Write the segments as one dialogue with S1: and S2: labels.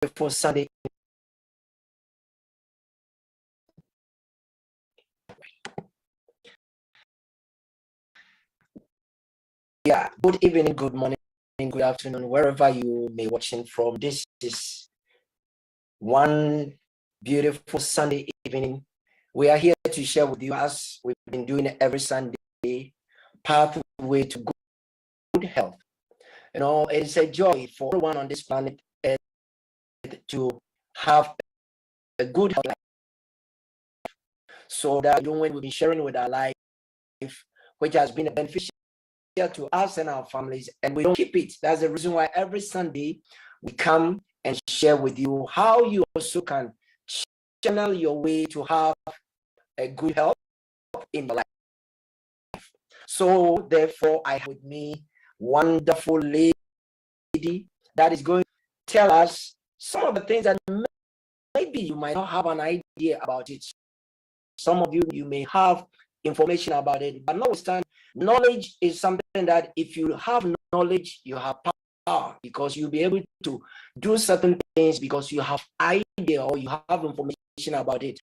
S1: beautiful Sunday. Yeah, good evening, good morning, good afternoon, wherever you may be watching from. This is one beautiful Sunday evening. We are here to share with you, as we've been doing every Sunday, pathway to good health. You know, it's a joy for everyone on this planet Earth to have a good health. So that when we've been sharing with our life, which has been beneficial to us and our families, and we don't keep it. That's the reason why every Sunday we come and share with you how you also can channel your way to have a good health in your life. So therefore, I have with me wonderful lady that is going to tell us some of the things that maybe you might not have an idea about it. Some of you may have information about it, but notwithstanding, knowledge is something that if you have knowledge, you have power, because you'll be able to do certain things because you have idea or you have information about it.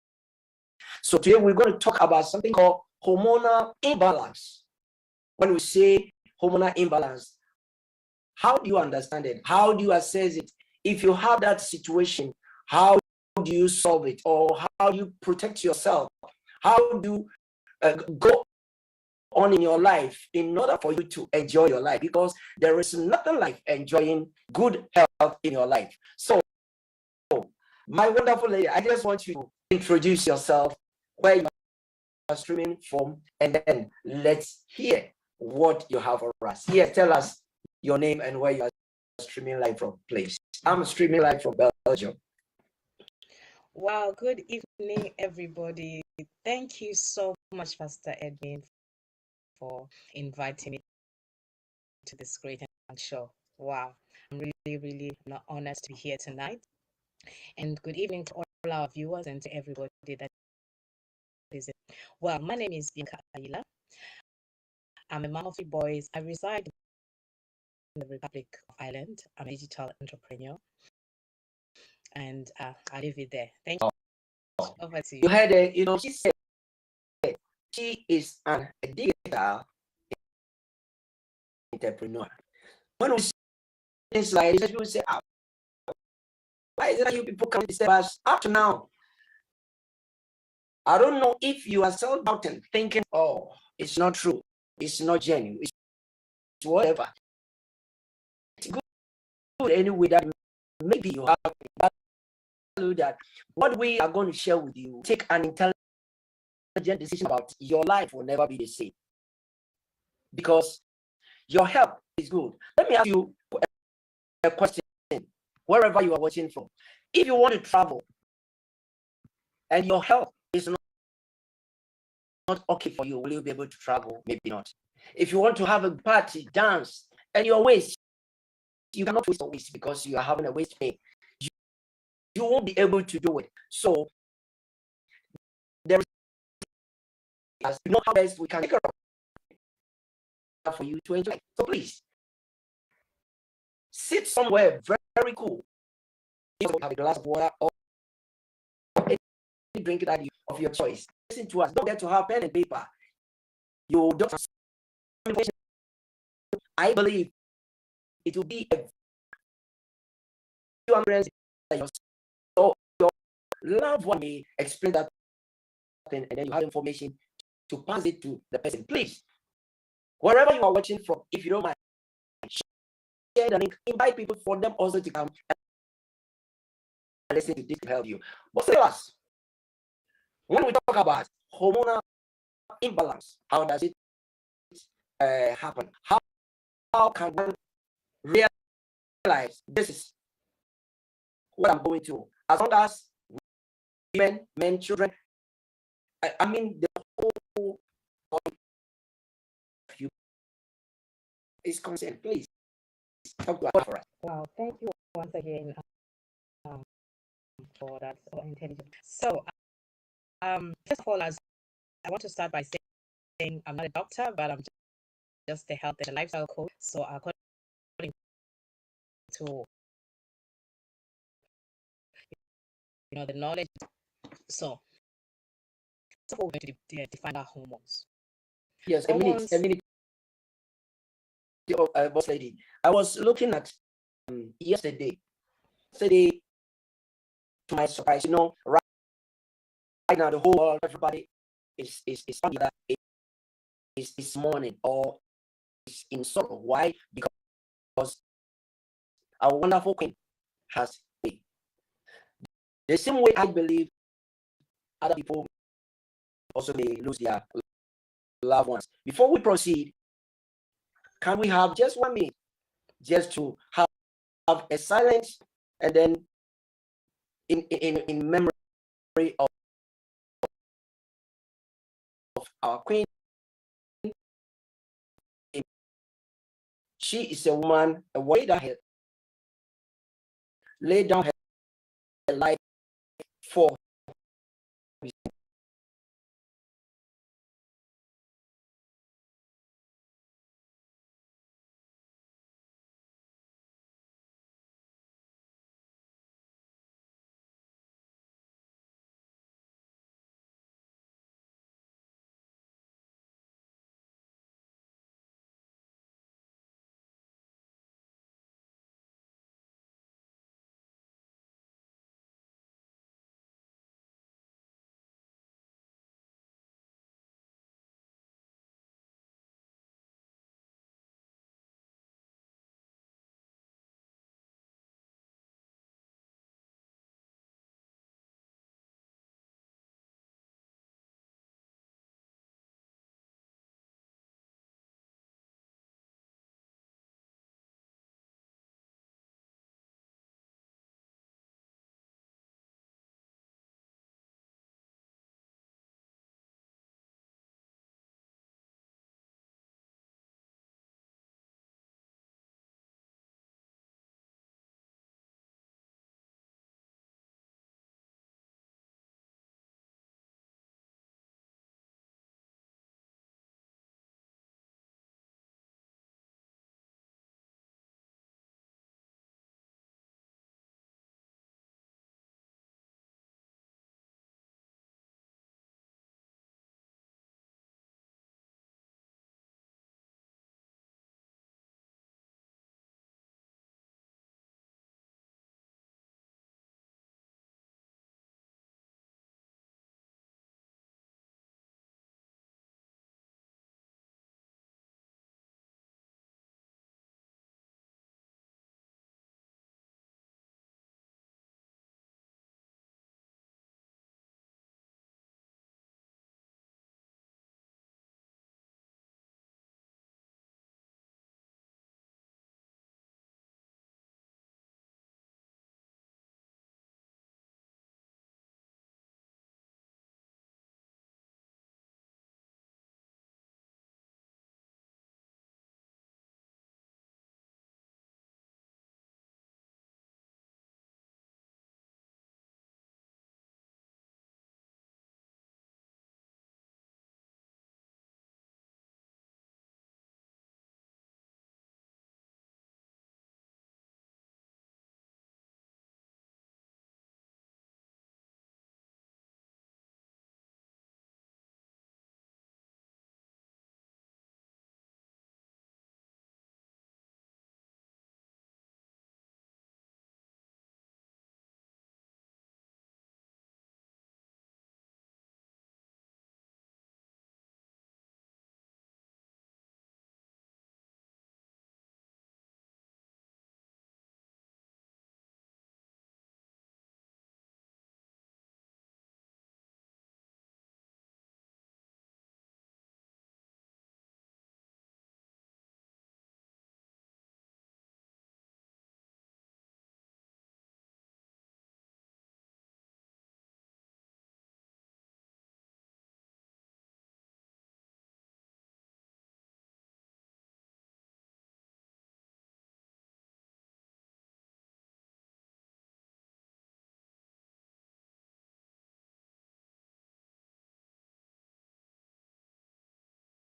S1: So today we're going to talk about something called hormonal imbalance. When we say hormonal imbalance, how do you understand it? How do you assess it? If you have that situation, how do you solve it? Or how do you protect yourself? How do you go on in your life in order for you to enjoy your life? Because there is nothing like enjoying good health in your life. So, my wonderful lady, I just want you to introduce yourself, where you are streaming from, and then let's hear what you have for us. Yes, tell us your name and where you are streaming live from, please. I'm streaming live from Belgium.
S2: Wow, good evening, everybody. Thank you so much, Pastor Edwin, for inviting me to this great show. Wow, I'm really honored to be here tonight. And good evening to all our viewers and to everybody that is it. Well, my name is Bianca Ayila. I'm a mom of 3 boys. I reside in the Republic of Ireland. I'm a digital entrepreneur, and I live it there. Thank you. Over to you.
S1: You heard it, she said she is a digital entrepreneur. When we say things like this, people say, why is it that you people come disturb us up to now? I don't know if you are self-doubting, thinking, oh, it's not true, it's not genuine, it's whatever. It's good anyway that maybe you have that what we are going to share with you, take an intelligent decision about your life will never be the same, because your health is good. Let me ask you a question, wherever you are watching from. If you want to travel and your health is not okay for you, will you be able to travel? Maybe not. If you want to have a party, dance, and your waist, you cannot waste your waist because you are having a waist pain. You won't be able to do it. So there is no how best we can take care of for you to enjoy. So please sit somewhere very cool. Have a glass of water or any drink that of your choice. Listen to us. Don't get to have pen and paper. You don't. I believe it will be a so your loved one may explain that thing, and then you have information to pass it to the person. Please, wherever you are watching from, if you don't mind, share the link, invite people for them also to come and listen to this to help you. But tell us, when we talk about hormonal imbalance, how does it happen? How can one realize this is what I'm going through? As long as women, men, children, I mean, the whole of you is concerned. Please talk to us for us.
S2: Wow, thank you once again for that so intelligent. So, first of all, I want to start by saying I'm not a doctor, but I'm just a health and a lifestyle coach. So, according to the knowledge. So we're going to define our hormones.
S1: Yes,
S2: Hormones,
S1: a minute, boss lady. I was looking at yesterday, to my surprise, right now the whole world, everybody is happy that is mourning or is in sorrow. Why? Because our wonderful queen has paid. The same way I believe other people also may lose their loved ones. Before we proceed, can we have just 1 minute just to have a silence, and then in memory of our queen? She is a woman, a warrior, laid down her life for his.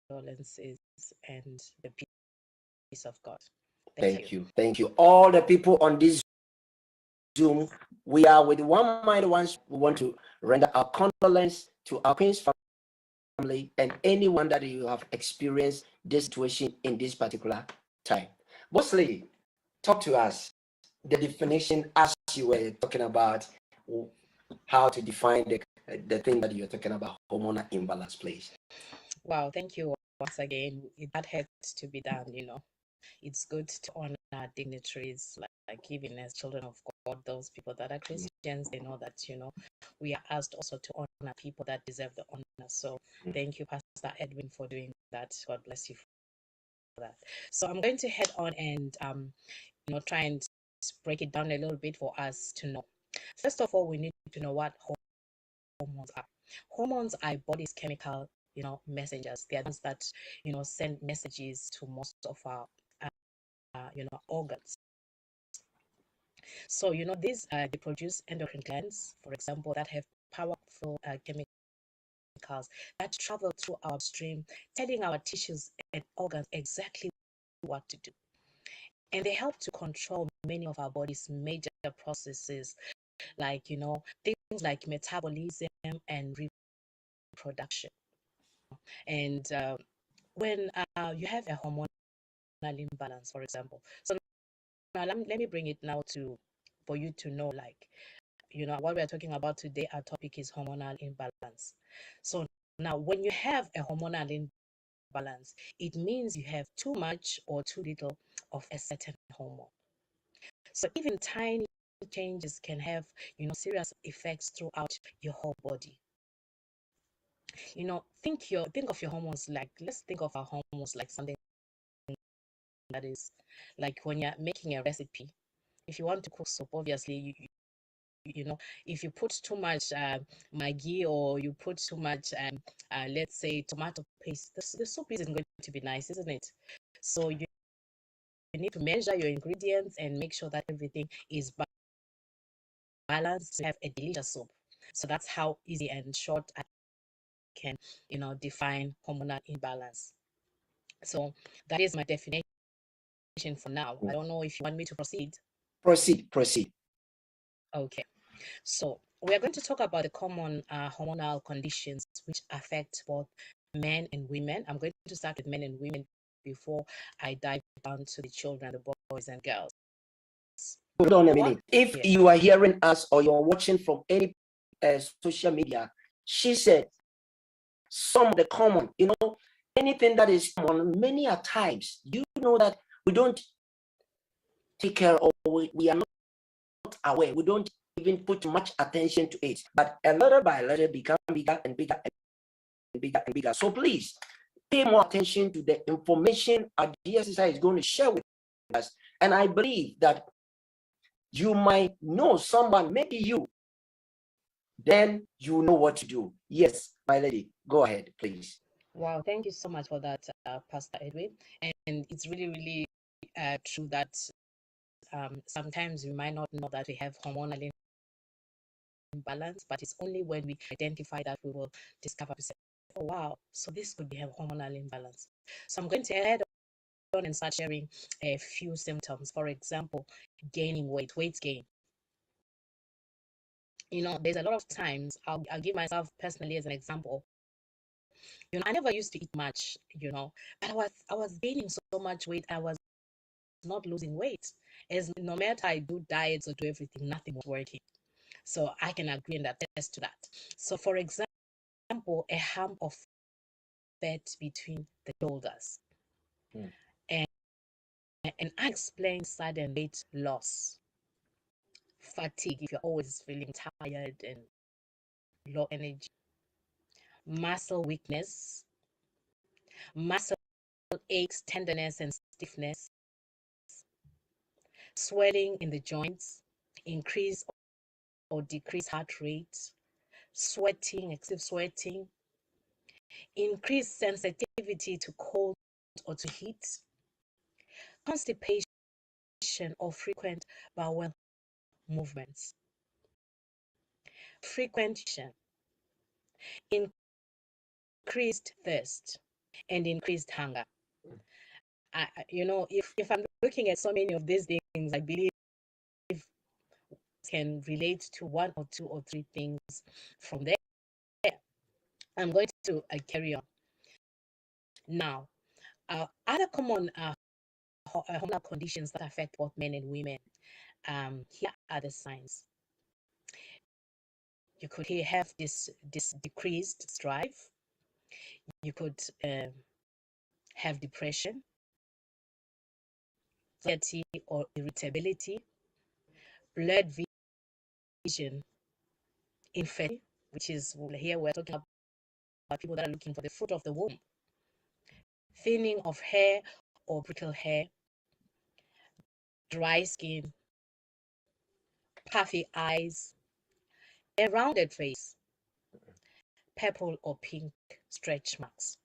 S2: condolences and the peace of God.
S1: Thank you. Thank you. All the people on this Zoom. We are with one mind. Once we want to render our condolence to our Queen's family and anyone that you have experienced this situation in this particular time. Boss lady, talk to us the definition as you were talking about how to define the thing that you're talking about, hormonal imbalance, please.
S2: Wow, thank you once again. That had to be done, It's good to honor dignitaries, like even as children of God, those people that are Christians, they know that, we are asked also to honor people that deserve the honor. So thank you, Pastor Edwin, for doing that. God bless you for that. So I'm going to head on and, try and break it down a little bit for us to know. First of all, we need to know what hormones are. Hormones are body's chemical, messengers. They are ones that, send messages to most of our, organs. So, these they produce endocrine glands, for example, that have powerful chemicals that travel through our upstream, telling our tissues and organs exactly what to do. And they help to control many of our body's major processes, like, things like metabolism and reproduction. And when you have a hormonal imbalance, for example, so now let me bring it now for you to know, like, what we are talking about today, our topic is hormonal imbalance. So now when you have a hormonal imbalance, it means you have too much or too little of a certain hormone. So even tiny changes can have, serious effects throughout your whole body. Think of your hormones, like, let's think of our hormones like something that is like when you're making a recipe. If you want to cook soup, obviously if you put too much maggi, or you put too much let's say tomato paste, the soup isn't going to be nice, isn't it? So you need to measure your ingredients and make sure that everything is balanced to have a delicious soup. So that's how easy and short I can define hormonal imbalance. So that is my definition for now. I don't know if you want me to proceed.
S1: Proceed.
S2: Okay. So we are going to talk about the common hormonal conditions which affect both men and women. I'm going to start with men and women before I dive down to the children, the boys and girls.
S1: Hold on a minute. If you are hearing us or you're watching from any social media, she said some of the common, anything that is common, many a times, that we don't take care of, we are not aware, we don't even put much attention to it, but a little by little become bigger and bigger and bigger and bigger. So please pay more attention to the information our DSSI is going to share with us. And I believe that you might know someone, maybe you, then you know what to do. Yes, my lady, go ahead, please.
S2: Wow, thank you so much for that, Pastor Edwin. And it's really, really true that sometimes we might not know that we have hormonal imbalance, but it's only when we identify that we will discover, oh wow, so this could be a hormonal imbalance. So I'm going to head on and start sharing a few symptoms. For example, gaining weight gain. There's a lot of times, I'll give myself personally as an example. I never used to eat much, but I was gaining so much weight. I was not losing weight. As no matter I do diets or do everything, nothing was working. So I can agree and attest to that. So for example, a hump of fat between the shoulders, and unexplained sudden weight loss, fatigue if you're always feeling tired and low energy, muscle weakness, muscle aches, tenderness and stiffness, swelling in the joints, increase or decrease heart rate, sweating, excessive sweating, increased sensitivity to cold or to heat, constipation or frequent bowel movements, frequent increased thirst, and increased hunger. If I'm looking at so many of these things, I believe can relate to one or two or three things from there. I'm going to carry on. Now, other common hormonal conditions that affect both men and women. Here are the signs. You could have this decreased drive. You could have depression, anxiety or irritability, blurred vision, infertility, which is here we're talking about people that are looking for the fruit of the womb, thinning of hair or brittle hair, dry skin, puffy eyes, a rounded face, purple or pink stretch marks.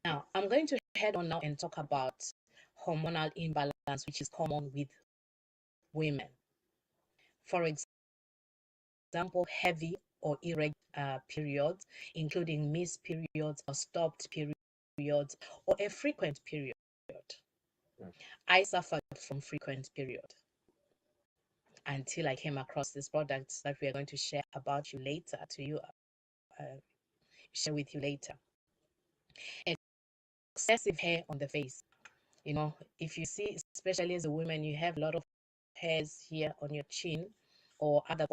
S2: Now, I'm going to head on now and talk about hormonal imbalance, which is common with women. For example, heavy or irregular periods, including missed periods or stopped periods or a frequent period. I suffered from frequent period until I came across this product that we are going to share about you later, share with you later. Excessive hair on the face. You know, if you see, especially as a woman, you have a lot of hairs here on your chin or other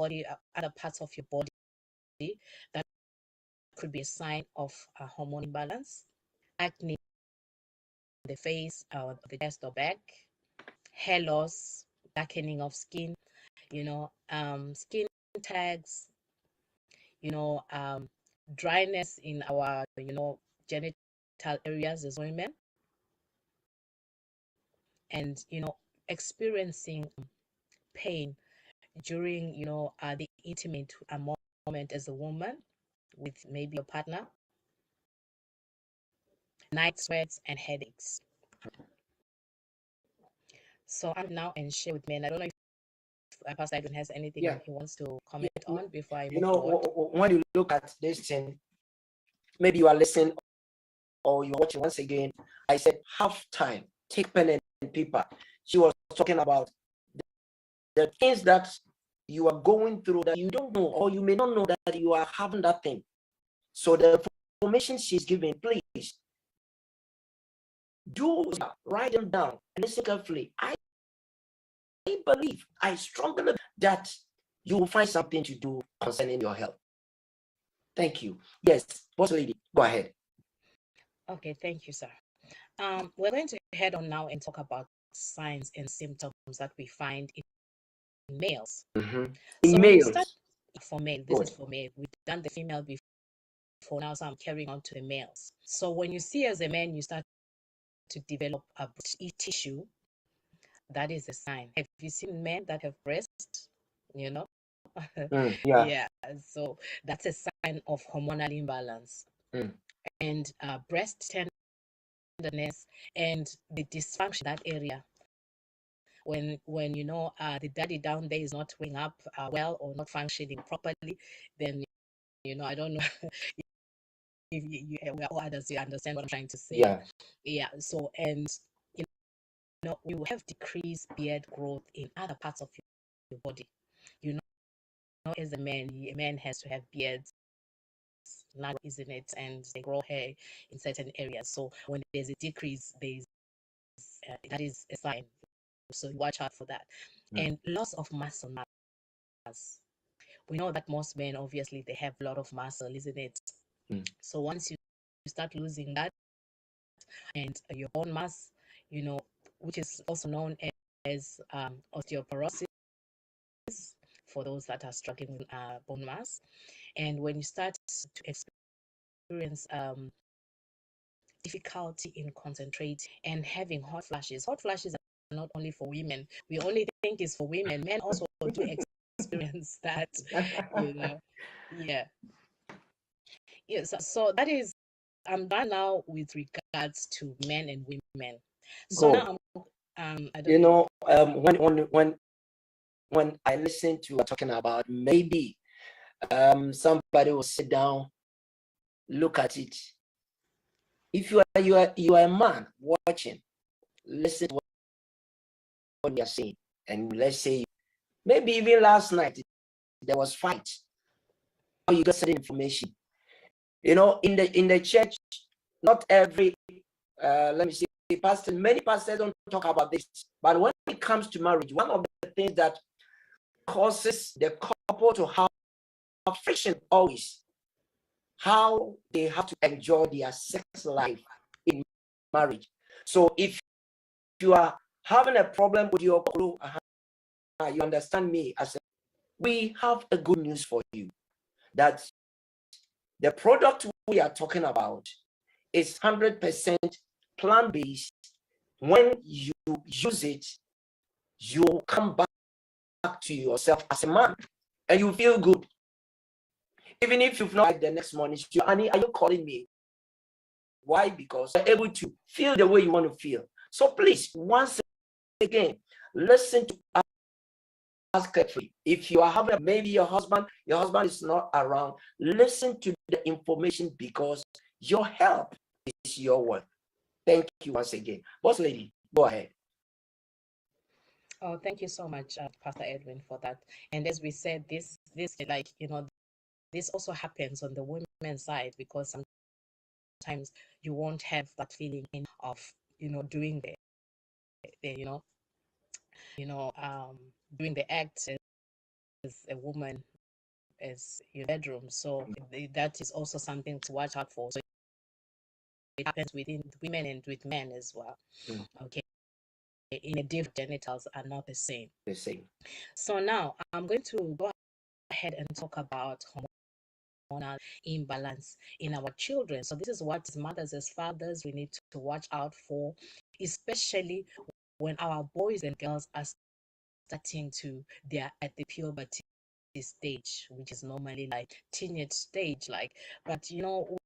S2: parts of your body, that could be a sign of a hormone imbalance. Acne on the face or the chest or back, hair loss, darkening of skin, skin tags, dryness in our, genital areas as women, and, experiencing pain during, the intimate moment as a woman with maybe your partner, night sweats and headaches. So I'm now and share with men. I don't know if Pastor Edwin has anything he wants to comment on before I move forward.
S1: When you look at this thing, maybe you are listening or you're watching once again. I said half time, take pen and paper. She was talking about the things that you are going through that you don't know, or you may not know that you are having that thing. So the information she's giving, please do write them down and listen carefully. I believe, I strongly believe that you will find something to do concerning your health. Thank you. Yes, boss lady, go ahead.
S2: Okay, thank you, sir. We're going to head on now and talk about signs and symptoms that we find in males.
S1: Mm-hmm.
S2: So
S1: in males.
S2: For male, this is for male. We've done the female before now, so I'm carrying on to the males. So when you see as a man, you start to develop a breast tissue, that is a sign. Have you seen men that have breasts? Yeah. So that's a sign of hormonal imbalance. And breast tenderness and the dysfunction in that area. When the daddy down there is not weighing up well or not functioning properly, then I don't know if we're all adults, you understand what I'm trying to say. Yeah. So, and you have decreased beard growth in other parts of your body. As a man has to have beards, now, isn't it? And they grow hair in certain areas. So when there's a decrease, that is a sign. So watch out for that. And loss of muscle mass. We know that most men, obviously, they have a lot of muscle, isn't it? So once you start losing that, and your bone mass, which is also known as osteoporosis, for those that are struggling with bone mass. And when you start to experience difficulty in concentrating and having hot flashes are not only for women. We only think it's for women. Men also do experience that. So that is, I'm done now with regards to men and women. So now I don't
S1: know, when I listen to talking about, maybe somebody will sit down, look at it. If you are a man watching, listen to what we are saying. and let's say maybe even last night there was fight. How you get certain information. You know, in the church, not every let me say pastor, many pastors don't talk about this. But when it comes to marriage, one of the things that causes the couple to have friction always, how they have to enjoy their sex life in marriage. So if you are having a problem with your couple, you understand me as we have a good news for you, that the product we are talking about is 100% plant-based. When you use it, you come back to yourself as a man and you feel good. Even if you've not like the next morning, Annie, are you calling me? Why? Because you're able to feel the way you want to feel. So please, once again, listen to us carefully. If you are having maybe your husband is not around, listen to the information, because your help is your work. Thank you once again. Boss lady, go ahead.
S2: Oh, thank you so much, Pastor Edwin, for that. And as we said, this like, this also happens on the women's side, because sometimes you won't have that feeling of, doing the doing the act as a woman as your bedroom. So that is also something to watch out for. So it happens within women and with men as well. Okay. In a different, genitals are not the same. So now I'm going to go ahead and talk about hormonal imbalance in our children. So this is what, as mothers, as fathers, we need to watch out for, especially when our boys and girls are starting to, they're at the puberty stage, which is normally like teenage stage, but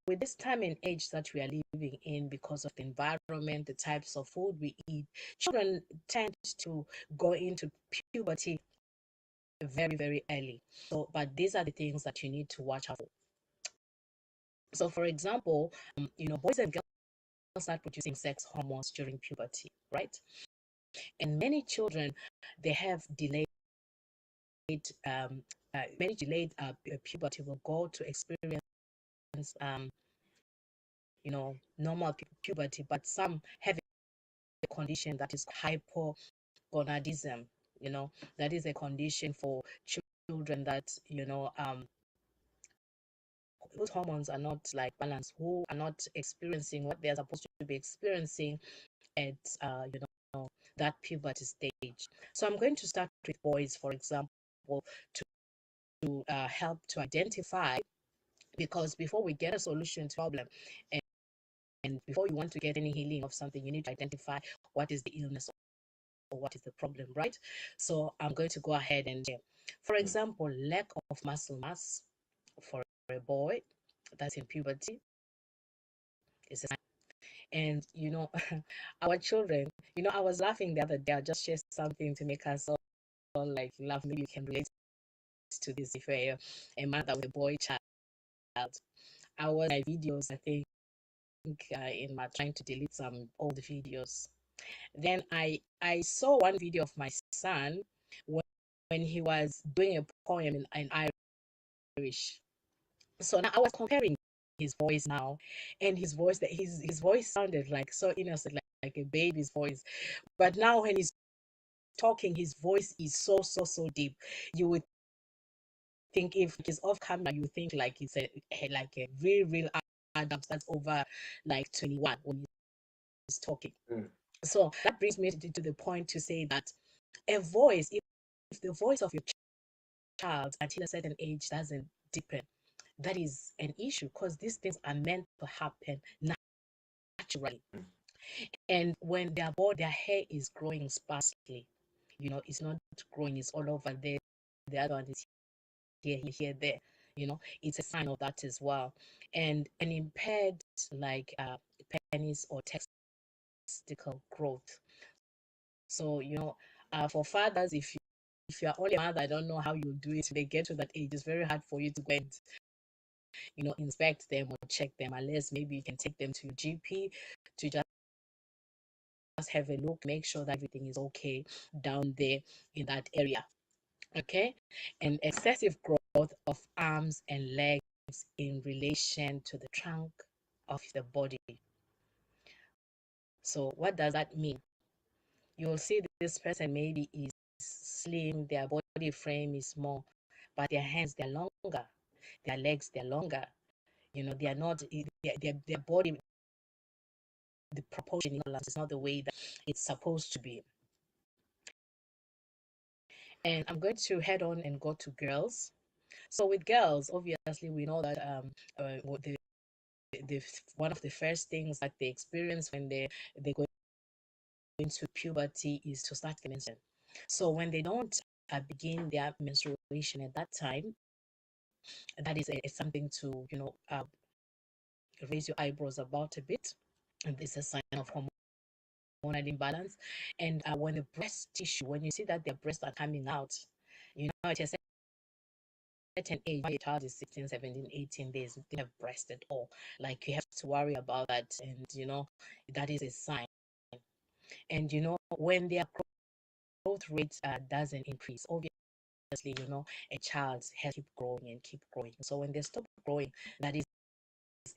S2: with this time and age that we are living in, because of the environment, the types of food we eat, children tend to go into puberty very, very early. So, but these are the things that you need to watch out for. So, for example, boys and girls start producing sex hormones during puberty, right? And many children, they have delayed puberty, will go to experience normal puberty, but some have a condition that is hypogonadism. That is a condition for children that whose hormones are not like balanced, who are not experiencing what they are supposed to be experiencing at that puberty stage. So I'm going to start with boys, for example, to help to identify, because before we get a solution to problem, and before you want to get any healing of something, you need to identify what is the illness or what is the problem, right? So I'm going to go ahead and, for example, lack of muscle mass for a boy that's in puberty is a sign. And our children, I was laughing the other day. I just shared something to make us all like laugh. Maybe you can relate to this if you're a mother with a boy child. I was my videos, I think, in my trying to delete some old videos. Then I saw one video of my son when he was doing a poem in Irish. So now I was comparing his voice now, and his voice, that his voice sounded like so innocent, like a baby's voice. But now when he's talking, his voice is so deep. You would think, if he's off camera, you think like it's like a real Adams that's over like 21 when he's talking. So that brings me to the point to say that a voice, if the voice of your child until a certain age doesn't deepen, that is an issue, because these things are meant to happen naturally. And when they are born, their hair is growing sparsely. It's not growing, it's all over there. The other one is here, there. It's a sign of that as well. And an impaired like penis or testicle growth. So, for fathers, if you're only a mother, I don't know how you do it. If they get to that age, it's very hard for you to go and inspect them or check them, unless maybe you can take them to your GP to just have a look, make sure that everything is okay down there in that area. Okay, and excessive growth of arms and legs in relation to the trunk of the body. So what does that mean? You'll see this person maybe is slim, their body frame is small, but their hands, they're longer, their legs, they're longer. You know, they are not, their body, the proportion in balance is not the way that it's supposed to be. And I'm going to head on and go to girls. So with girls, obviously, we know that one of the first things that they experience when they go into puberty is to start menstruation. So when they don't begin their menstruation at that time, that is something to raise your eyebrows about a bit. And this is a sign of hormonal imbalance. And when the breast tissue, when you see that their breasts are coming out, you know, at a certain age, when your child is 16, 17, 18 days, they have breast at all. Like, you have to worry about that. And, you know, that is a sign. And, you know, when their growth rate doesn't increase, obviously, you know, a child has to keep growing and keep growing. So when they stop growing, that is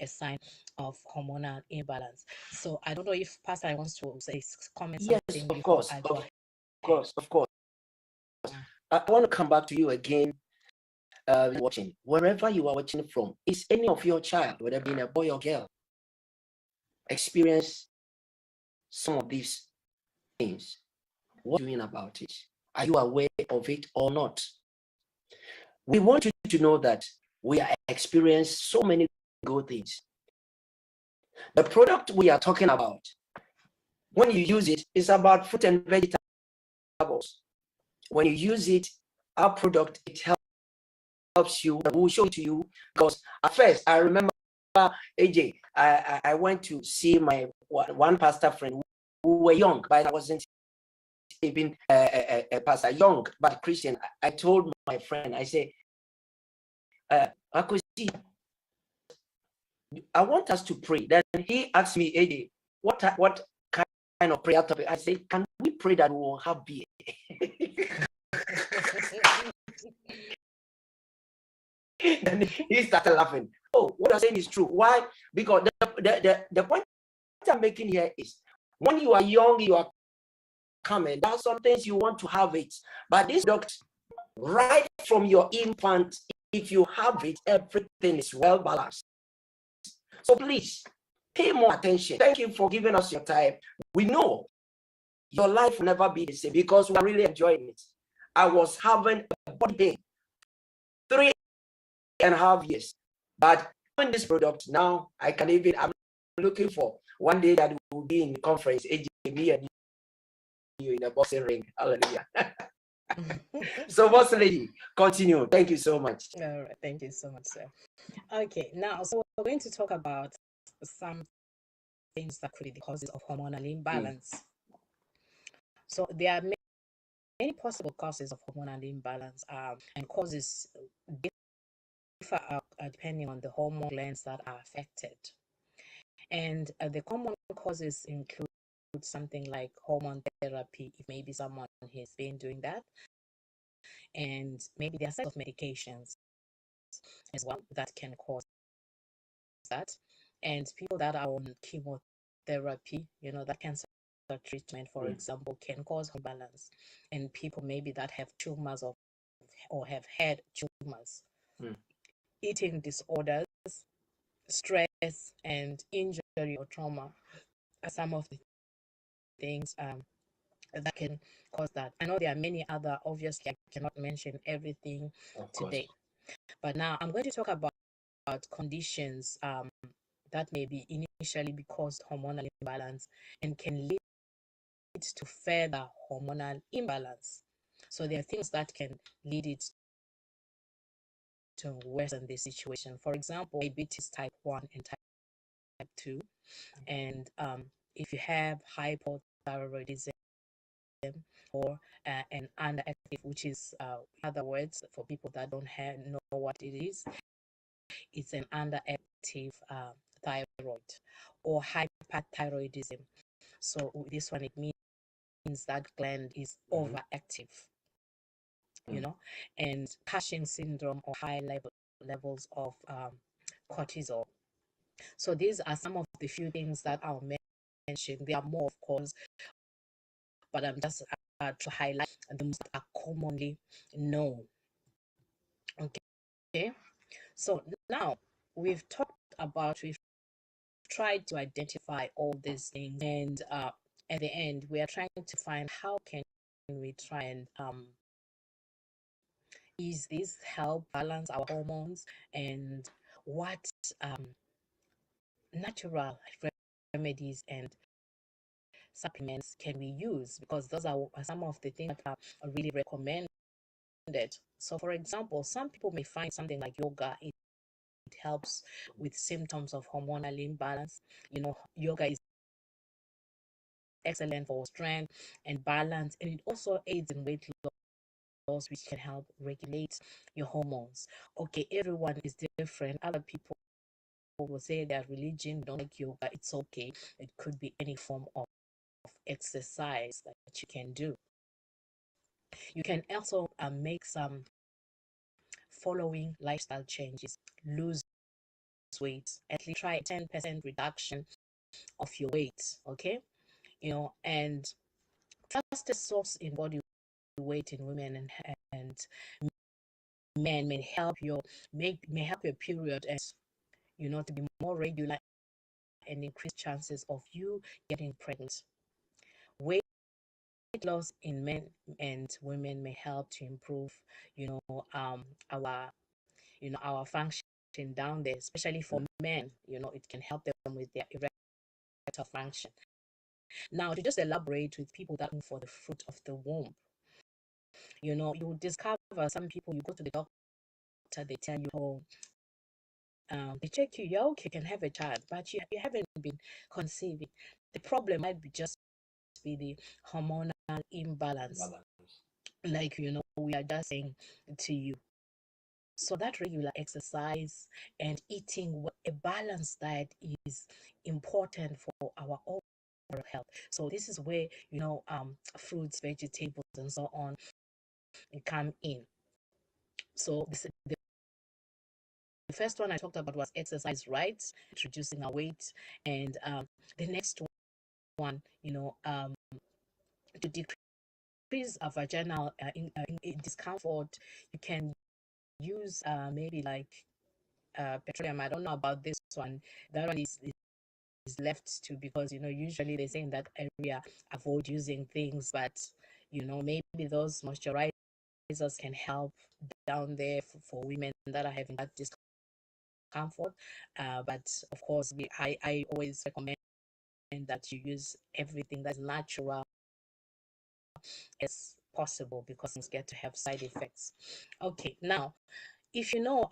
S2: a sign of hormonal imbalance. So I don't know if Pastor wants to say comment
S1: Yes,
S2: something
S1: of
S2: before
S1: course,
S2: I go
S1: of
S2: ahead.
S1: course, of course. I want to come back to you again. Watching, wherever you are watching from, is any of your child, whether being a boy or girl, experience some of these things? What are you doing about it? Are you aware of it or not? We want you to know that we are experiencing so many good things. The product we are talking about, when you use it, is about fruit and vegetables. When you use it, our product, it helps you. We'll show it to you, because at first I remember, AJ, I went to see my one pastor friend who were young, but I wasn't even a pastor, young but Christian. I told my friend, I say, I could see, I want us to pray. Then he asked me, AJ, what kind of prayer topic? I said, can we pray that we will have beer? Then he started laughing. Oh, what you're saying is true. Why? Because the point I'm making here is, when you are young, you are coming. There are some things you want to have it, but this product, right from your infant, if you have it, everything is well balanced. So please pay more attention. Thank you for giving us your time. We know your life will never be the same, because we are really enjoying it. I was having a body pain 3.5 years, but when this product now, I'm looking for one day that will be in the conference, AJ, me and you in a boxing ring. Hallelujah. So, boss lady, continue. Thank you so much.
S2: All right, thank you so much, sir. Okay, now, so we're going to talk about some things that could be the causes of hormonal imbalance. So there are many possible causes of hormonal imbalance, and causes differ depending on the hormone glands that are affected. And the common causes include something like hormone therapy, if maybe someone has been doing that, and maybe there are sets of medications as well that can cause that. And people that are on chemotherapy, you know, that cancer treatment, for example, can cause imbalance. And people maybe that have tumors or have had tumors, eating disorders, stress, and injury or trauma are some of the things that can cause that. I know there are many other, obviously I cannot mention everything today, but now I'm going to talk about conditions that may be initially be caused hormonal imbalance and can lead to further hormonal imbalance. So there are things that can lead it to worsen the situation. For example, diabetes type 1 and type 2. And if you have hypothyroidism or an underactive, which is, in other words, for people that don't know what it is, it's an underactive thyroid, or hyperthyroidism, So this one, it means that gland is overactive, you know, and Cushing syndrome or high levels of cortisol. So these are some of the few things that I'll mention. There are more, of course, but I'm just to highlight the most that are commonly known. Okay, so now we've tried to identify all these things, and at the end we are trying to find how can we try and ease this, help balance our hormones, and what natural remedies and supplements can we use, because those are some of the things that are really recommended. So for example, some people may find something like yoga, it helps with symptoms of hormonal imbalance. You know, yoga is excellent for strength and balance, and it also aids in weight loss, which can help regulate your hormones. Okay, everyone is different. Other people will say their religion don't like yoga. It's okay. It could be any form of exercise that you can do. You can also make some following lifestyle changes: lose weight, at least try 10% reduction of your weight. Okay, you know, and fastest source in body weight in women and men may help your period, and you know, to be more regular and increase chances of you getting pregnant. Weight loss in men and women may help to improve, you know, our function down there, especially for men. You know, it can help them with their erectile function. Now, to just elaborate with people that look for the fruit of the womb, you know, you discover some people, you go to the doctor, they tell you, oh, they check you, you're okay, you can have a child, but you haven't been conceiving. The problem might be just be the hormonal imbalance. Like, you know, we are just saying to you. So that regular exercise and eating a balanced diet is important for our overall health. So this is where, you know, fruits, vegetables, and so on come in. So the first one I talked about was exercise, right? Reducing our weight. And the next one, you know, to decrease our vaginal discomfort, you can use maybe like petroleum. I don't know about this one. That one is left to, because, you know, usually they say in that area avoid using things, but, you know, maybe those moisturizers can help down there for women that are having that discomfort. But of course, I always recommend that you use everything that's natural as possible, because things get to have side effects. Okay, now, if you know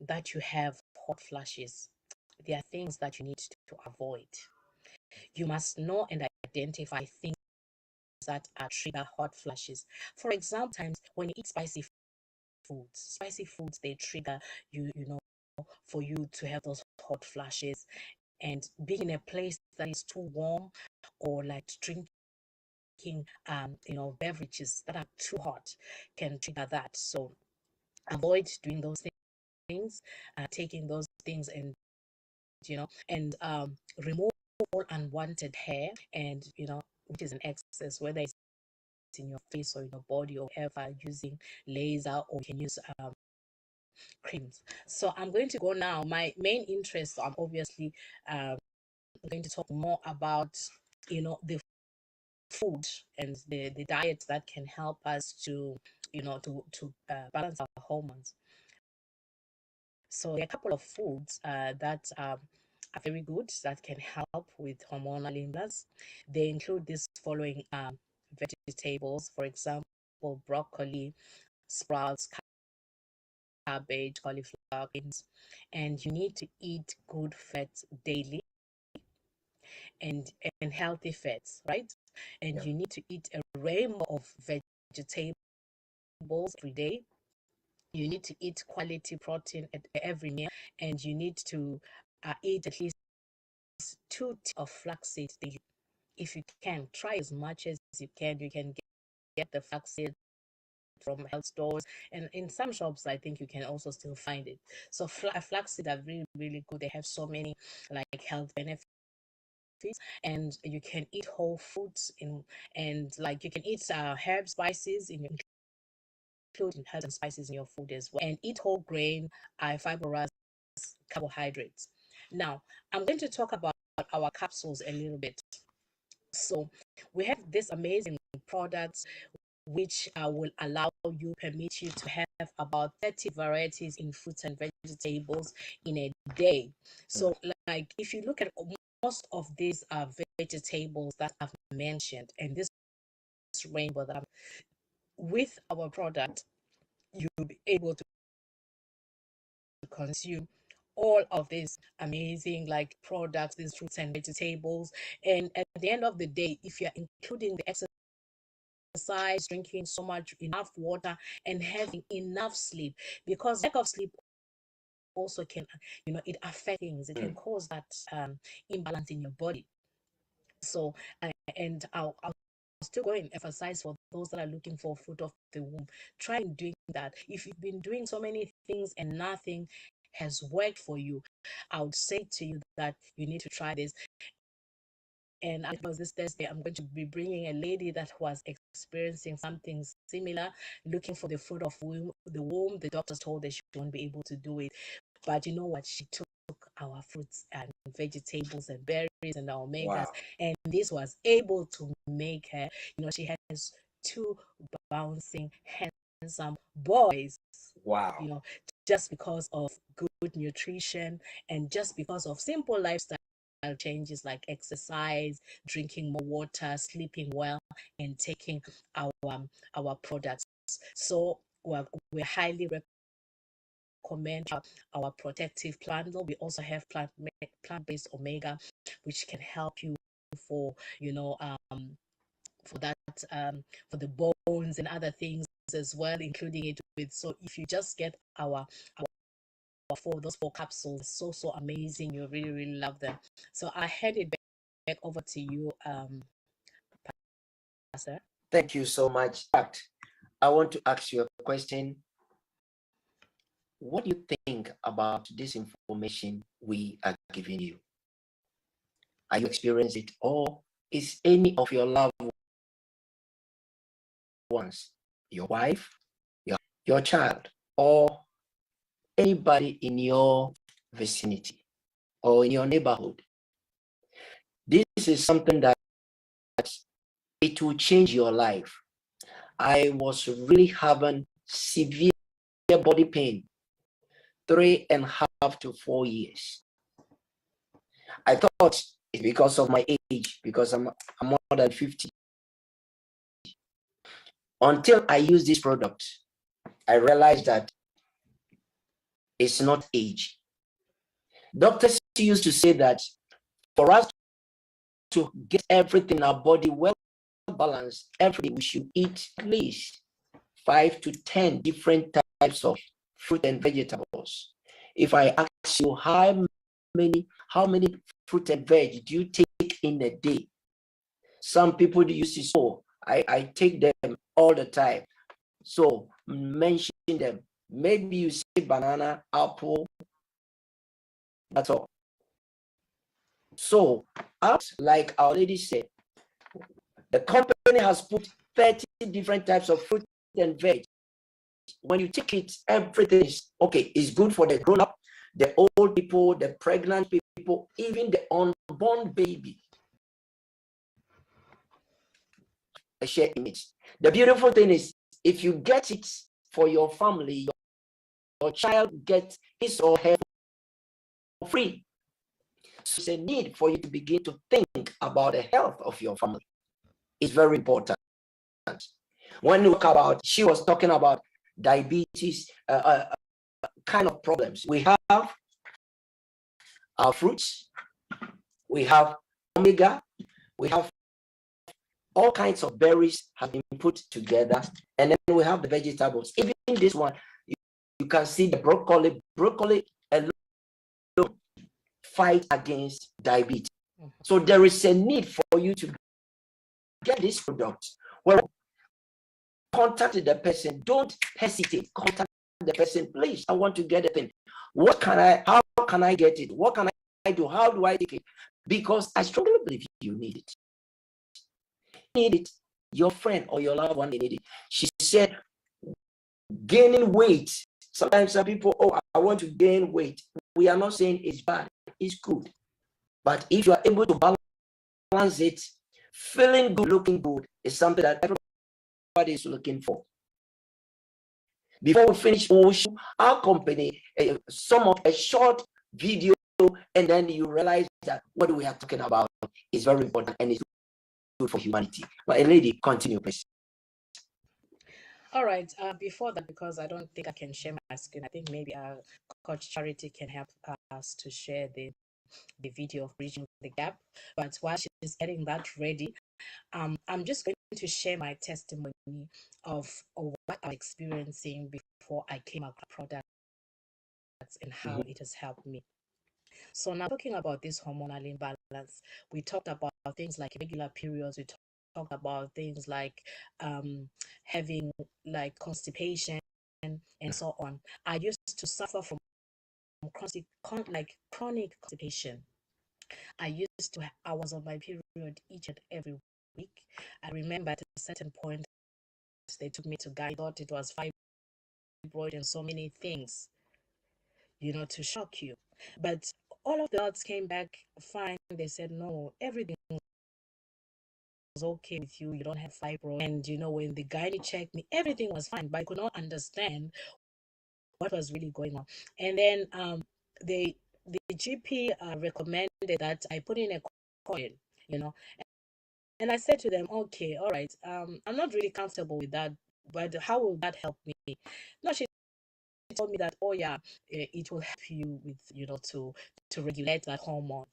S2: that you have hot flashes, there are things that you need to avoid. You must know and identify things that are trigger hot flashes. For example, times when you eat spicy foods, they trigger you know, for you to have those hot flashes. And being in a place that is too warm, or like drinking you know, beverages that are too hot, can trigger that. So avoid doing those things, taking those things, and, you know, and remove all unwanted hair, and, you know, which is an excess, whether it's in your face or in your body, or ever using laser, or you can use creams. So I'm going to go now. My main interest, I'm obviously going to talk more about, you know, the food and the diet that can help us to, you know, to balance our hormones. So there are a couple of foods that are very good, that can help with hormonal imbalance. They include these following vegetables: for example, broccoli, sprouts, cabbage, cauliflower, beans. And you need to eat good fats daily, and healthy fats, right? And you need to eat a rainbow of vegetables every day. You need to eat quality protein at every meal, and you need to eat at least 2 teaspoons of flaxseed daily. if you can, try as much as you can. You can get the flaxseed from health stores, and in some shops I think you can also still find it. So flaxseed are really, really good. They have so many like health benefits, and you can eat whole foods and like you can eat herb spices including herbs and spices in your food as well, and eat whole grain, fibrous carbohydrates. Now I'm going to talk about our capsules a little bit. So we have this amazing products which will permit you to have about 30 varieties in fruits and vegetables in a day. So like if you look at most of these vegetables that I've mentioned and this rainbow that with our product, you'll be able to consume all of these amazing like products, these fruits and vegetables. And at the end of the day, if you're including the exercise, drinking so much enough water, and having enough sleep, because lack of sleep also can, it affects things. It can cause that imbalance in your body. So and I'll still go and emphasize for those that are looking for fruit of the womb, try doing that. If you've been doing so many things and nothing has worked for you, I would say to you that you need to try this. And because this Thursday, I'm going to be bringing a lady that was experiencing something similar, looking for the fruit of the womb. The doctors told her she won't be able to do it. But you know what? She took our fruits and vegetables and berries and our omegas. Wow. And this was able to make her, she has 2 bouncing, handsome boys.
S1: Wow.
S2: Just because of good nutrition and just because of simple lifestyle changes like exercise, drinking more water, sleeping well, and taking our products. So we highly recommend our protective bundle. We also have plant-based omega, which can help you for for that for the bones and other things as well, including it with. So if you just get those 4 capsules, so amazing, you really love them. So I hand it back over to you, Pastor.
S1: Thank you so much. I want to ask you a question. What do you think about this information we are giving you? Are you experiencing it, or is any of your loved ones, your wife, your child, or anybody in your vicinity or in your neighborhood? This is something that it will change your life. I was really having severe body pain 3.5 to 4 years. I thought it's because of my age, because I'm more than 50. Until I use this product, I realized that it's not age. Doctors used to say that for us to get everything in our body well balanced every day, we should eat at least 5 to 10 different types of fruit and vegetables. If I ask you how many fruit and veg do you take in a day? Some people use it. So I take them all the time. So mention them. Maybe you say banana, apple, that's all. So, like our lady said, the company has put 30 different types of fruit and veg. When you take it, everything is okay. It's good for the grown-up, the old people, the pregnant people, even the unborn baby. I share image. The beautiful thing is, if you get it for your family, your child gets his or her for free. So it's a need for you to begin to think about the health of your family. It's very important. When you talk about, she was talking about diabetes kind of problems. We have our fruits, we have omega, we have all kinds of berries have been put together, and then we have the vegetables. Even this one, you can see the broccoli alone fight against diabetes. So there is a need for you to get this product. Well, contact the person. Don't hesitate. Contact the person. Please, I want to get a thing. How can I get it? What can I do? How do I take it? Because I strongly believe you need it. You need it. Your friend or your loved one need it. She said, gaining weight. Sometimes some people, oh, I want to gain weight. We are not saying it's bad. It's good. But if you are able to balance it, feeling good, looking good is something that everybody is looking for. Before we finish, we'll show our company a short video, and then you realize that what we are talking about is very important and it's good for humanity. But a lady, continue, please.
S2: All right. Before that, because I don't think I can share my screen, I think maybe Coach Charity can help us to share the video of bridging the gap. But while she's getting that ready, I'm just going to share my testimony of what I'm experiencing before I came across products and how it has helped me. So now talking about this hormonal imbalance, we talked about things like irregular periods. We talked about things like having like constipation and so on. I used to suffer from chronic constipation. I was on my period each and every week. I remember at a certain point they took me to guy, thought it was fibroid and so many things, to shock you. But all of the odds came back fine. They said, no, everything was okay with you. You don't have fibroid. And, when the gynae checked me, everything was fine. But I could not understand what was really going on. And then the GP recommended that I put in a coil, And I said to them, okay, all right, I'm not really comfortable with that, but how will that help me? No, she told me that, oh yeah, it will help you with, to regulate that hormone.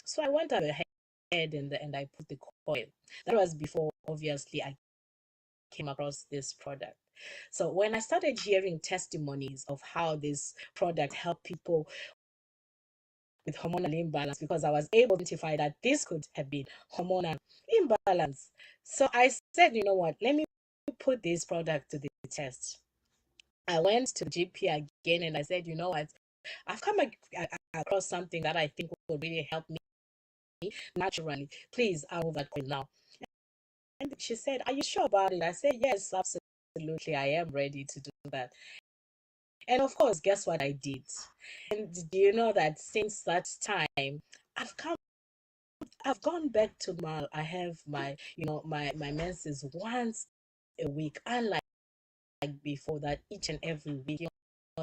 S2: So I went ahead and I put the coil. That was before, obviously, I came across this product. So when I started hearing testimonies of how this product helped people with hormonal imbalance, because I was able to identify that this could have been hormonal imbalance. So I said, you know what, let me put this product to the test. I went to the GP again and I said, you know what, I've come across something that I think will really help me naturally. Please, I'll move that coin now. And she said, are you sure about it? I said, yes, absolutely. I am ready to do that. And of course, guess what I did? And do you know that since that time, I've gone back to I have my, my menses once a week, unlike before that, each and every week.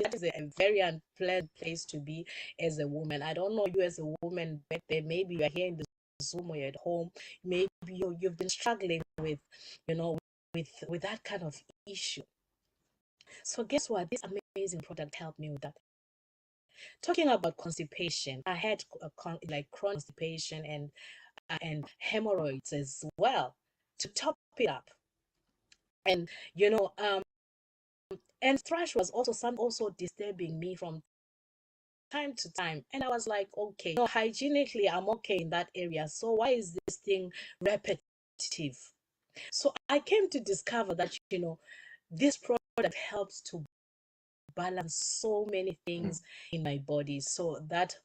S2: That is a very unpleasant place to be as a woman. I don't know you as a woman back there. Maybe you're here in the Zoom or you're at home. Maybe you've been struggling with, with that kind of issue. So guess what? This amazing product helped me with that. Talking about constipation, I had chronic constipation and hemorrhoids as well to top it up. And and thrush was also disturbing me from time to time. And I was like, okay, hygienically I'm okay in that area. So why is this thing repetitive? So I came to discover that this product helps to balance so many things in my body, so that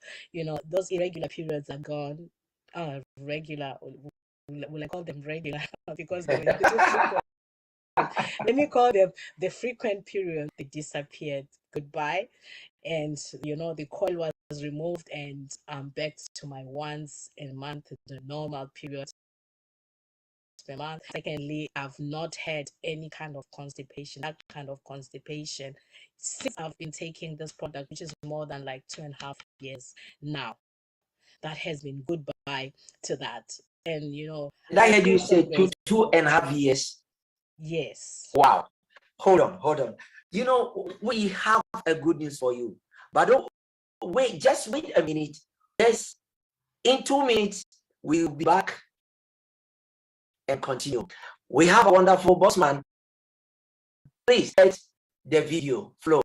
S2: those irregular periods are gone. Regular, will I call them regular? Because they were too frequent. Let me call them the frequent period. They disappeared. Goodbye. And the coil was removed, and I'm back to my once a month, the normal period per month. Secondly, I've not had any kind of constipation, since I've been taking this product, which is more than like 2.5 years now. That has been goodbye to that. And
S1: Did I heard you say 2.5 years?
S2: Yes.
S1: Wow. Hold on. We have a good news for you. But don't wait, just wait a minute. Yes, in 2 minutes, we'll be back and continue. We have a wonderful bossman. Please let the video flow.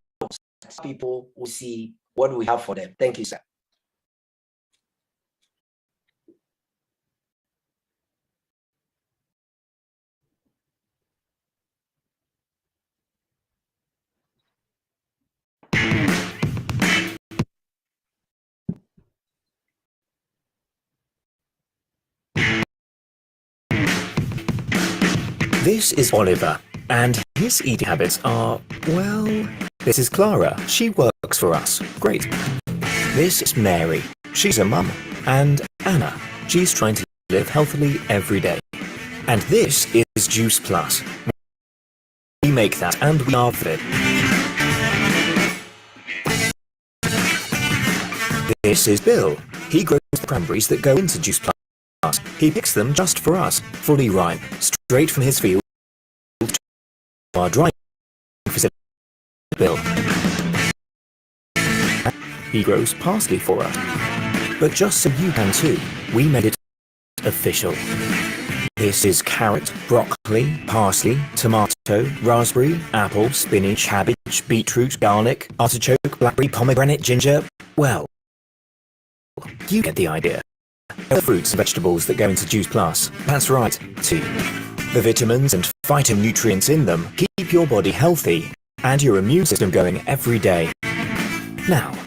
S1: People will see what we have for them. Thank you, sir.
S3: This is Oliver, and his eating habits are, well, this is Clara. She works for us. Great. This is Mary. She's a mum. And Anna. She's trying to live healthily every day. And this is Juice Plus. We make that and we are fit. This is Bill. He grows the cranberries that go into Juice Plus. He picks them just for us, fully ripe, straight from his field to our drying facility. Bill. He grows parsley for us. But just so you can too, we made it official. This is carrot, broccoli, parsley, tomato, raspberry, apple, spinach, cabbage, beetroot, garlic, artichoke, blackberry, pomegranate, ginger. Well, you get the idea. The fruits and vegetables that go into Juice Plus. That's right, too. The vitamins and phytonutrients in them keep your body healthy and your immune system going every day. Now,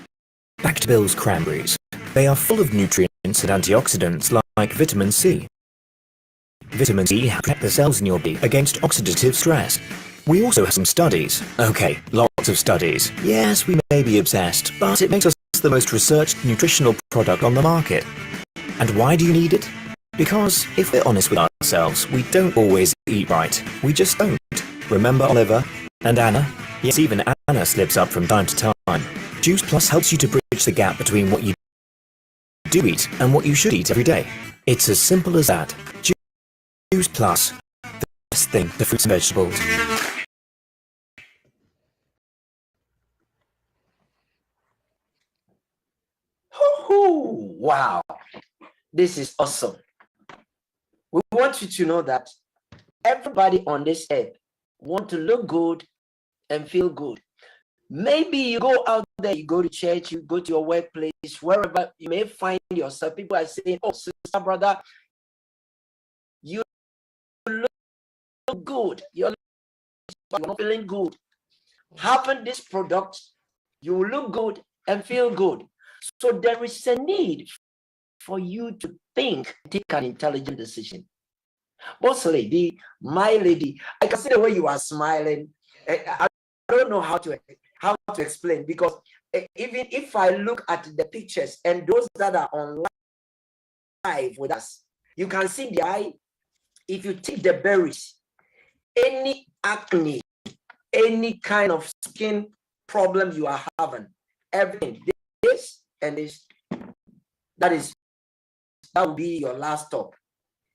S3: back to Bill's cranberries. They are full of nutrients and antioxidants like vitamin C. Vitamin C helps protect the cells in your body against oxidative stress. We also have some studies. Okay, lots of studies. Yes, we may be obsessed, but it makes us the most researched nutritional product on the market. And why do you need it? Because, if we're honest with ourselves, we don't always eat right. We just don't. Remember Oliver and Anna? Yes, even Anna slips up from time to time. Juice Plus helps you to bridge the gap between what you do eat and what you should eat every day. It's as simple as that. Juice Plus, the best thing, the fruits and vegetables.
S1: Wow, this is awesome. We want you to know that everybody on this earth want to look good and feel good. Maybe you go out there, you go to church, you go to your workplace, wherever you may find yourself. People are saying, oh, sister, brother, you look good. You're not feeling good. Having this product, you look good and feel good. So there is a need for you to think, take an intelligent decision. Boss lady, my lady, I can see the way you are smiling. I don't know how to explain, because even if I look at the pictures and those that are on live with us, you can see the eye. If you take the berries, any acne, any kind of skin problem you are having, everything, this and this, that will be your last stop.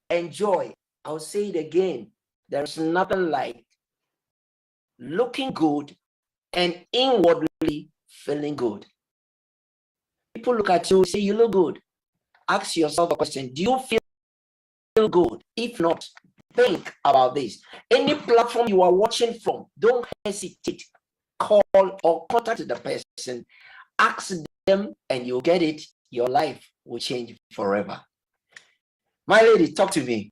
S1: Enjoy. I'll say it again. There's nothing like looking good and inwardly feeling good. People look at you, say you look good. Ask yourself a question. Do you feel good? If not, think about this. Any platform you are watching from, don't hesitate. Call or contact the person. Ask them and you'll get it. Your life will change forever. My lady, talk to me.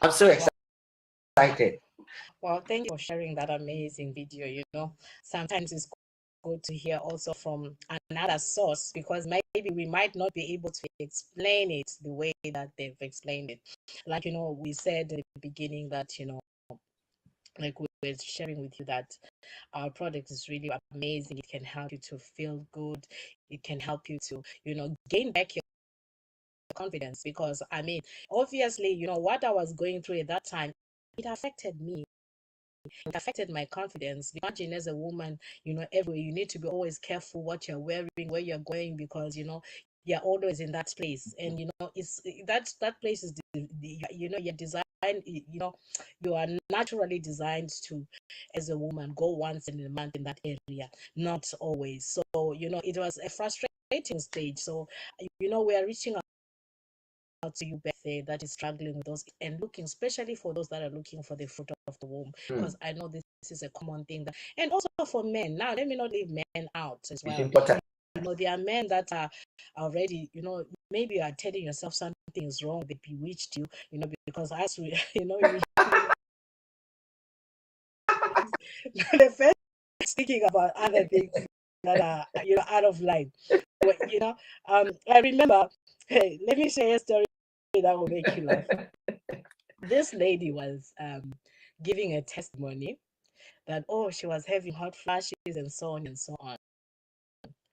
S1: I'm so excited.
S2: Well, thank you for sharing that amazing video. You know, sometimes it's good to hear also from another source, because maybe we might not be able to explain it the way that they've explained it. Like, you know, we said at the beginning that, you know, like we were sharing with you that our product is really amazing. It can help you to feel good. It can help you to, you know, gain back your confidence, because I mean, obviously, you know, what I was going through at that time, it affected me. It affected my confidence. Imagine, as a woman, you know, everywhere you need to be always careful what you're wearing, where you're going, because, you know, you're always in that place, and you know, it's that place is you know, you're designed, you know, you are naturally designed to, as a woman, go once in a month in that area, not always. So, you know, it was a frustrating stage. So, you know, we are reaching out to you back there that is struggling with those and looking, especially for those that are looking for the fruit of the womb, because I know this is a common thing that, and also for men. Now, let me not leave men out as well. You know, there are men that are already, you know, maybe you are telling yourself something is wrong, they bewitched you, you know, because as we, you know, the first speaking about other things that are, you know, out of line. But, you know, I remember, hey, let me share a story that will make you laugh. This lady was giving a testimony that, oh, she was having hot flashes and so on and so on.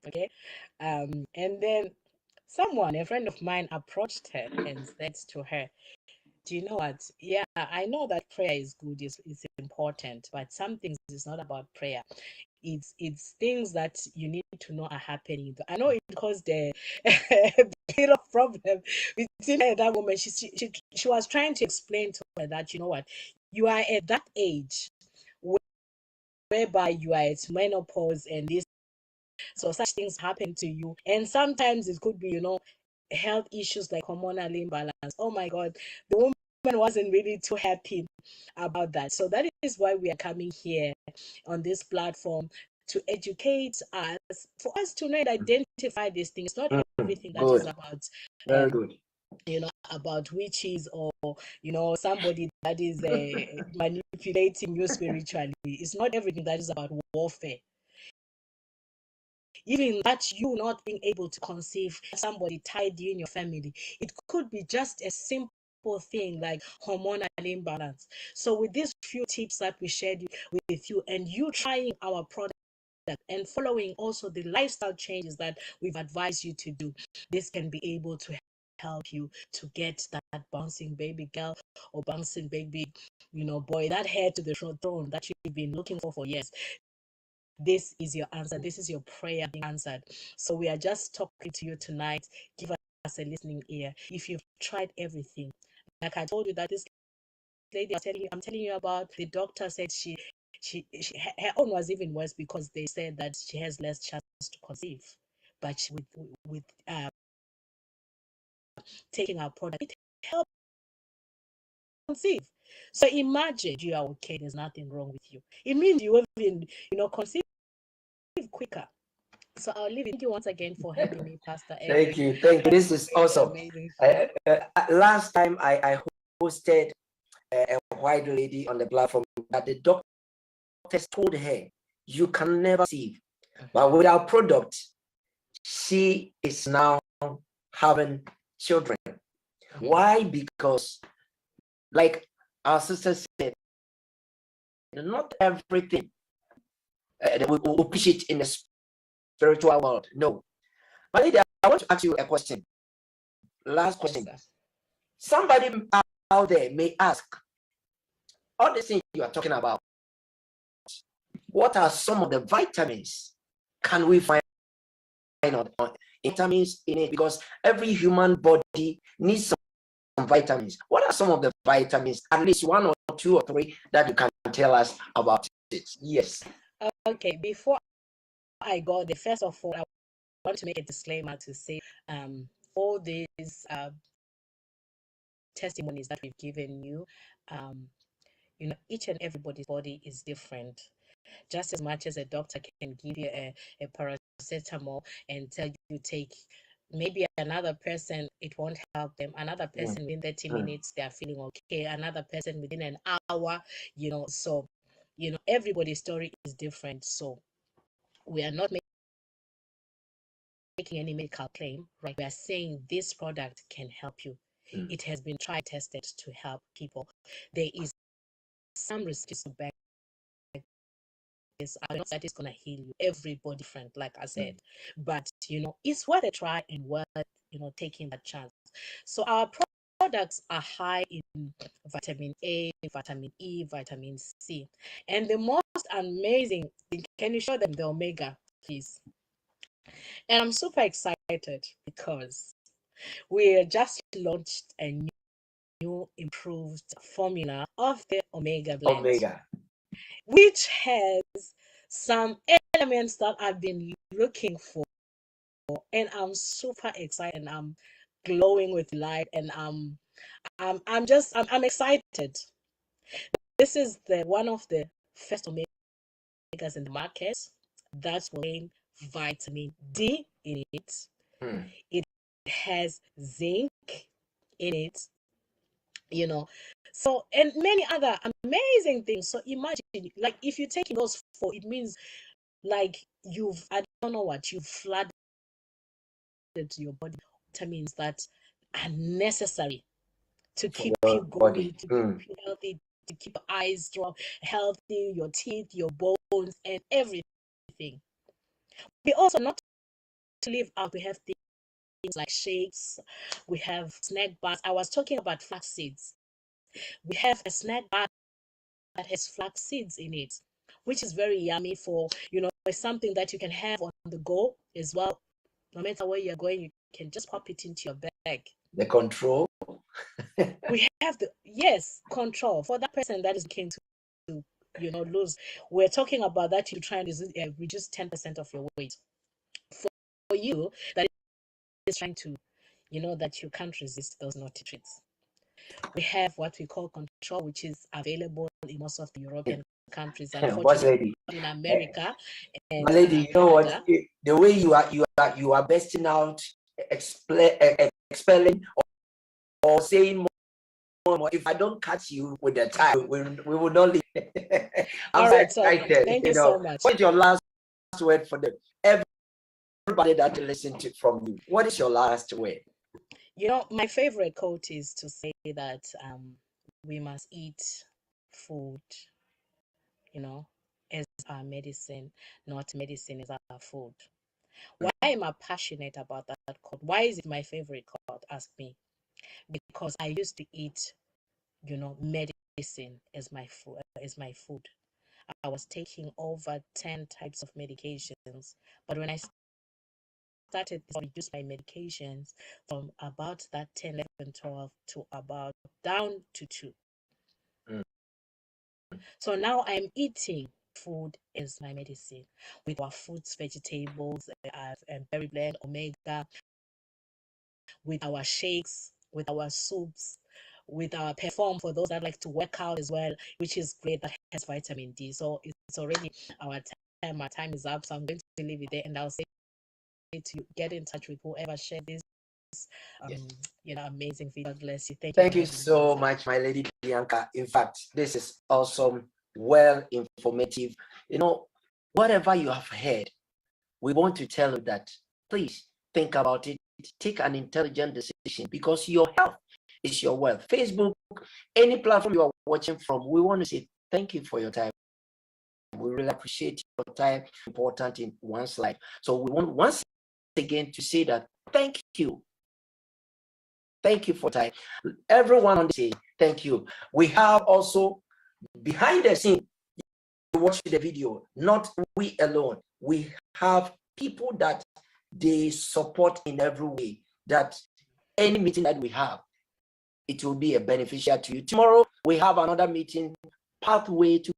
S2: Okay. And then someone, a friend of mine, approached her and said to her, do you know what? Yeah, I know that prayer is good, it's important, but some things is not about prayer. It's things that you need to know are happening. I know it caused a bit of problem between her and that woman. She was trying to explain to her that, you know what, you are at that age whereby you are at menopause and this, so such things happen to you, and sometimes it could be, health issues like hormonal imbalance. Oh my God, the woman wasn't really too happy about that. So that is why we are coming here on this platform to educate us, for us to know and identify these things. Not everything that is
S1: Good.
S2: about
S1: Very good.
S2: about witches, or somebody that is manipulating you spiritually. It's not everything that is about warfare. Even that you not being able to conceive, somebody tied you in your family, it could be just a simple thing like hormonal imbalance. So with these few tips that we shared with you, and you trying our product and following also the lifestyle changes that we've advised you to do, this can be able to help you to get that bouncing baby girl or bouncing baby boy, that heir to the throne that you've been looking for years. This is your answer. This is your prayer being answered. So we are just talking to you tonight. Give us a listening ear. If you've tried everything, like I told you that this lady I'm telling you about, the doctor said her own was even worse, because they said that she has less chance to conceive. But with taking our product, it helps conceive. So imagine you are okay. There's nothing wrong with you. It means you even conceive quicker. So I'll leave it. Thank you once again for having me, Pastor Edwin.
S1: Thank you. Thank you. This is awesome.
S2: Amazing show.
S1: Last time I hosted a white lady on the platform that the doctors told her you can never conceive. But with our product, she is now having children. Why? Because, like our sister said, not everything we push it in the spiritual world. No. But I want to ask you a question. Last question.
S2: Yes,
S1: somebody out there may ask, all the things you are talking about, what are some of the vitamins can we find on vitamins in it? Because every human body needs some vitamins. What are some of the vitamins, at least one or two or three, that you can tell us about it? Yes.
S2: Okay, before I go there, first of all, I want to make a disclaimer to say all these testimonies that we've given you, each and everybody's body is different. Just as much as a doctor can give you a paracetamol and tell you take, maybe another person it won't help them. Another person within 30 minutes they are feeling okay. Another person within an hour, so everybody's story is different. So we are not making any medical claim, right? We are saying this product can help you. It has been tried, tested to help people. There is some research to back this. I'm not that it's gonna heal you. Everybody different, like I said, but it's worth a try and worth taking that chance. So our products are high in vitamin A, vitamin E, vitamin C, and the most amazing thing. Can you show them the omega, please? And I'm super excited because we just launched a new improved formula of the omega blend, which has some elements that I've been looking for, and I'm super excited, and I'm glowing with light, and I'm excited. This is one of the first omegas in the market that will contain vitamin D in it. It has zinc in it, so, and many other amazing things. So imagine, like, if you're taking those four, it means like I don't know what, you've flooded your body vitamins that are necessary to keep
S1: your
S2: you
S1: body.
S2: going, to keep you healthy, to keep your eyes strong, healthy, your teeth, your bones, and everything. We also, not to leave out, we have things like shakes, we have snack bars. I was talking about flax seeds. We have a snack bar that has flax seeds in it, which is very yummy for, it's something that you can have on the go as well. No matter where you're going, you can just pop it into your bag.
S1: The control.
S2: We have control for that person that is looking to lose. We're talking about that you try and reduce 10% of your weight. For you that is trying to, that you can't resist those naughty treats. We have what we call control, which is available in most of the European countries, unfortunately in America and
S1: my lady, you know
S2: Canada.
S1: what? The way you are bursting out, expelling or saying more. If I don't catch you with the time, we will not leave. I'm so excited.
S2: Thank you so much.
S1: What's your last word for them? Everybody that listen to from you, what is your last word?
S2: My favorite quote is to say that we must eat food, as our medicine, not medicine as our food. Why am I passionate about that quote? Why is it my favorite quote? Ask me. Because I used to eat, medicine as my food. I was taking over 10 types of medications, but when I started to reduce my medications from about that 10, 11, 12 to about down to 2. So now I'm eating food as my medicine with our fruits, vegetables, and berry blend, omega, with our shakes, with our soups, with our perform for those that like to work out as well, which is great, that has vitamin D. So it's already our time. Our time is up, so I'm going to leave it there, and I'll say to get in touch with whoever shared this amazing video. God bless you.
S1: Thank you so much, my lady Bianca. In fact, this is awesome, well informative. Whatever you have heard, we want to tell you that please think about it, take an intelligent decision, because your health is your wealth. Facebook, any platform you are watching from, we want to say thank you for your time. We really appreciate your time, important in one's life. So we want once again to say that thank you. Thank you for time. Everyone on the say thank you. We have also behind the scene, you watch the video, not we alone. We have people that they support in every way, that any meeting that we have, it will be a beneficial to you. Tomorrow, we have another meeting, Pathway to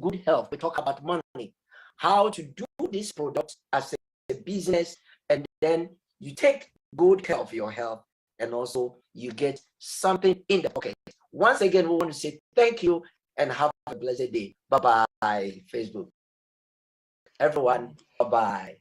S1: Good Health. We talk about money, how to do this product as a business, and then you take good care of your health, and also you get something in the pocket. Once again, we want to say thank you and have a blessed day. Bye-bye, Facebook. Everyone, bye-bye.